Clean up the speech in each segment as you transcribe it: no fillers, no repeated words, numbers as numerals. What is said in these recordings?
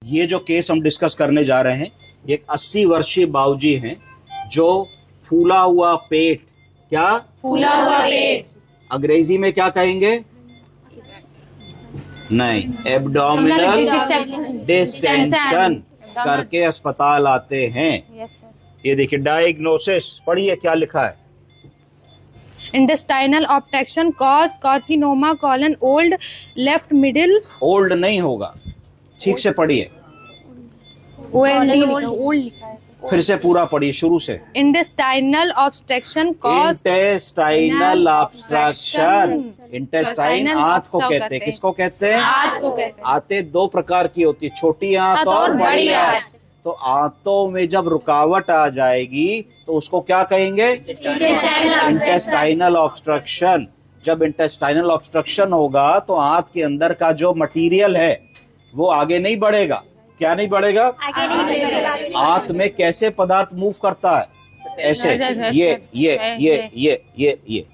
ये जो केस हम डिस्कस करने जा रहे हैं, एक 80 वर्षीय बाबूजी हैं जो फूला हुआ पेट, क्या फूला हुआ पेट, अंग्रेजी में क्या कहेंगे? नहीं, एब्डोमिनल डिस्टेंशन करके अस्पताल आते हैं। ये देखिए डायग्नोसिस, पढ़िए क्या लिखा है। Intestinal obstruction cause carcinoma colon old left middle. Old नहीं होगा, ठीक से पढ़िए, ओल्ड लिखा है, फिर से पूरा पढ़िए शुरू से। Intestinal obstruction cause, intestinal obstruction, intestine आंत को कहते हैं। किसको कहते हैं? आंत को कहते हैं। आंतें दो प्रकार की होती है, छोटी आंत और बड़ी आंत। तो आंतों में जब रुकावट आ जाएगी तो उसको क्या कहेंगे? Intestinal obstruction. जब इंटेस्टाइनल ऑब्स्ट्रक्शन होगा तो आंत के अंदर का जो मटेरियल है वो आगे नहीं बढ़ेगा। क्या नहीं बढ़ेगा? आंत में कैसे पदार्थ मूव करता है? ऐसे, ये,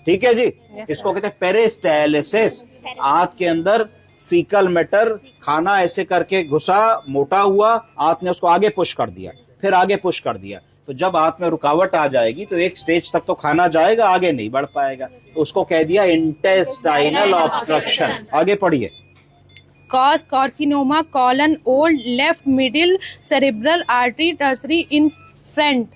ठीक है जी। इसको कहते हैं पेरिस्टालसिस। आंत के अंदर फीकल मैटर, खाना ऐसे करके घुसा, मोटा हुआ, आंत ने उसको आगे पुश कर दिया, फिर आगे पुश कर दिया। तो जब आंत में रुकावट आ जाएगी तो एक स्टेज तक तो खाना जाएगा, आगे नहीं बढ़ पाएगा, तो उसको कह दिया इंटेस्टाइनल ऑब्स्ट्रक्शन। आगे पढ़िए। Cause carcinoma colon old left middle cerebral artery tertiary in front.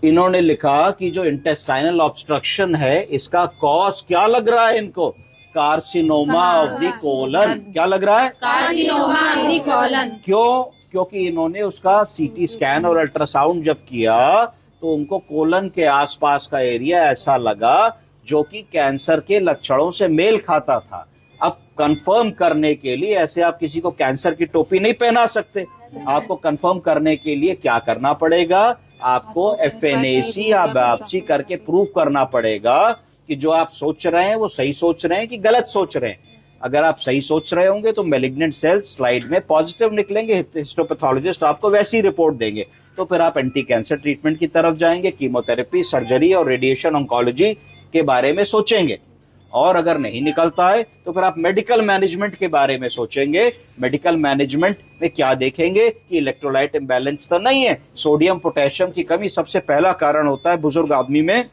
इन्होंने लिखा कि जो इंटेस्टाइनल ऑब्स्ट्रक्शन है इसका कॉज क्या लग रहा है इनको? Carcinoma of the colon. क्या लग रहा है? Carcinoma of the colon. क्यों? क्योंकि इन्होंने उसका सीटी स्कैन और अल्ट्रासाउंड जब किया तो उनको कोलन के आसपास का एरिया ऐसा लगा जो कि कैंसर के लक्षणों से मेल खाता था। अब कंफर्म करने के लिए, ऐसे आप किसी को कैंसर की टोपी नहीं पहना सकते, आपको कंफर्म करने के लिए क्या करना पड़ेगा? आपको एफएनएसी या बायोप्सी करके प्रूव करना पड़ेगा कि जो आप सोच रहे हैं वो सही सोच रहे हैं कि गलत सोच रहे हैं। अगर आप सही सोच रहे होंगे तो मैलिग्नेंट सेल्स स्लाइड में पॉजिटिव निकलेंगे, हिस्टोपैथोलॉजिस्ट आपको वैसी रिपोर्ट देंगे, तो फिर आप एंटी कैंसर ट्रीटमेंट की तरफ जाएंगे, कीमोथेरेपी, सर्जरी और रेडिएशन ऑन्कोलॉजी के बारे में सोचेंगे। और अगर नहीं निकलता है तो फिर आप मेडिकल मैनेजमेंट के बारे में सोचेंगे। मेडिकल मैनेजमेंट में क्या देखेंगे कि इलेक्ट्रोलाइट इम्बैलेंस तो नहीं है। सोडियम पोटेशियम की कमी सबसे पहला कारण होता है बुजुर्ग आदमी में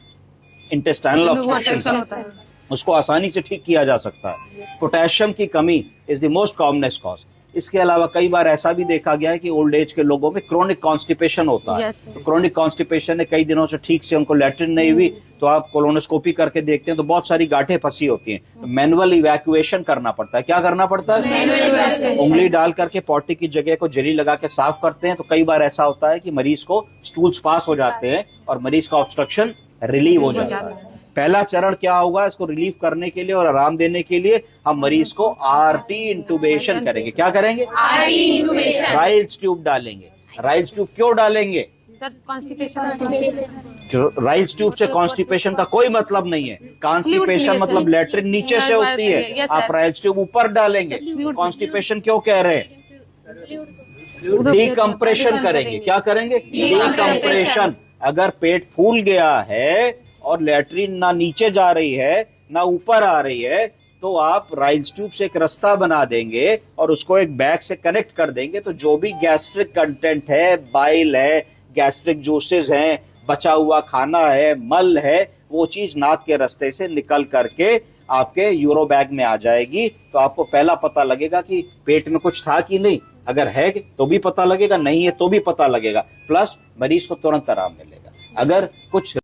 इंटेस्टाइनल ऑब्स्ट्रक्शन का, उसको आसानी से ठीक किया जा सकता है। पोटेशियम की कमी is the most commonest cause. इसके अलावा कई बार ऐसा भी देखा गया है कि ओल्ड एज के लोगों में क्रोनिक कॉन्स्टिपेशन होता है। तो क्रोनिक कॉन्स्टिपेशन है, कई दिनों से ठीक से उनको लैट्रिन नहीं हुई, तो आप कोलोनोस्कोपी करके देखते हैं तो बहुत सारी गांठें फंसी होती हैं, तो मैनुअल इवैक्यूएशन करना पड़ता है। क्या करना पड़ता है? उंगली डाल करके पॉटी की जगह को जेली लगा के साफ करते हैं। तो कई बार ऐसा होता है कि मरीज को स्टूल्स पास हो जाते हैं और मरीज का ऑब्स्ट्रक्शन रिलीव हो जाता है। पहला चरण क्या होगा? इसको रिलीव करने के लिए और आराम देने के लिए हम मरीज को आरटी इंटूबेशन करेंगे। क्या करेंगे? आरटी इंटूबेशन। राइल्स ट्यूब डालेंगे। राइल्स ट्यूब क्यों डालेंगे? राइल्स ट्यूब से कॉन्स्टिपेशन का कोई मतलब नहीं है। कॉन्स्टिपेशन मतलब लैट्रिन नीचे से होती है, आप राइल्स ट्यूब ऊपर डालेंगे। कॉन्स्टिपेशन क्यों कह रहे हैं? डीकम्प्रेशन करेंगे। क्या करेंगे? डीकम्प्रेशन। अगर पेट फूल गया है और लैट्रिन ना नीचे जा रही है ना ऊपर आ रही है, तो आप राइल्स ट्यूब से एक रास्ता बना देंगे और उसको एक बैग से कनेक्ट कर देंगे। तो जो भी गैस्ट्रिक कंटेंट है, बाइल है, गैस्ट्रिक जूसेस हैं, बचा हुआ खाना है, मल है, वो चीज नाक के रास्ते से निकल करके आपके यूरो बैग में आ जाएगी। तो आपको पहला पता लगेगा कि पेट में कुछ था कि नहीं। अगर है तो भी पता लगेगा, नहीं है तो भी पता लगेगा, प्लस मरीज को तुरंत आराम मिलेगा। अगर कुछ